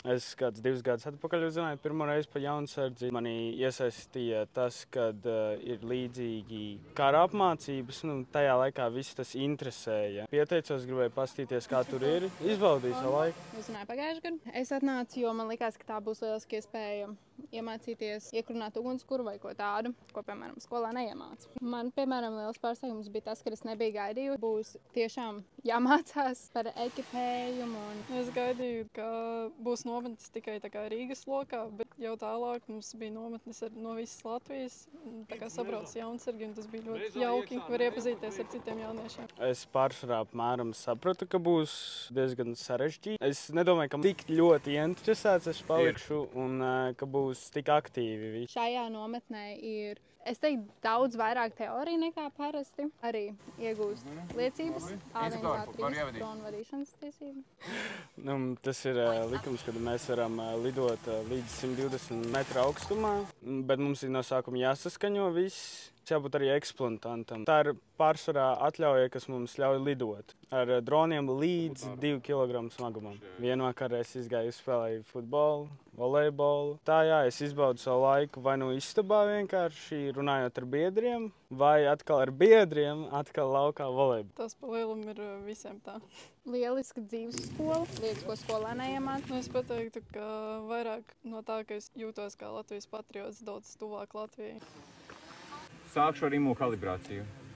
Es kāds 2 gadus atpakaļ uzzināju pirmo reizi par jaunsardzi. Mani iesaistīja tas, kad ir līdzīgi kara apmācības. Tajā laikā viss tas interesēja. Pieteicos, gribēju paskatīties, kā tur ir. Izbaudīju savu laiku. Uzzināju pagājušajā gadā. Es atnācu, jo man likās, ka tā būs lieliska iespēja iemācīties iekrunāt ugunskura vai ko tādu, ko, piemēram, skolā neiemāca. Man, piemēram, liels pārsteigums bija tas, ka es nebiju gaidījusi. Būs tiešām jāmācās par ekipējumu. Es gaidīju, ka būs nometnes tikai Rīgas lokā, bet jau tālāk mums bija nometnes no visas Latvijas. Tā kā sabrauc jaunsargi, un tas bija ļoti jauki. Var iepazīties ar citiem jauniešiem. Es pārsvarā apmēram sapratu, ka būs diezgan sarežģīti. Es nedomāju, ka tik ļoti interesēts es palikšu un ka būs tik aktīvi. Šajā nometnē ir, es teiktu, daudz vairāk teorija nekā parasti. Arī iegūst liecības, A1, A3 dronu vadīšanas tiesību. Tas ir likums, kad mēs varam lidot līdz 120 metru augstumā, bet mums ir no sākuma jāsaskaņo viss. Jābūt arī eksploatantam. Tā ir pārsvarā atļauja, kas mums ļauj lidot ar droniem līdz 2 kg smagumam. Vienā vakarā es izgāju spēlēju futbolu, volejbolu. Tā jā, es izbaudu savu laiku vai nu istabā vienkārši runājot ar biedriem, vai atkal ar biedriem, atkal laukā volejbolu. Tas pa lielumu ir visiem tā. Lieliska dzīves skola, lietas, ko skolā neiemāca. Es pateiktu, ka vairāk no tā, ka es jūtos kā Latvijas patriots, daudz tuvāk Latvijai. Sākšu ar imū kalibrāciju.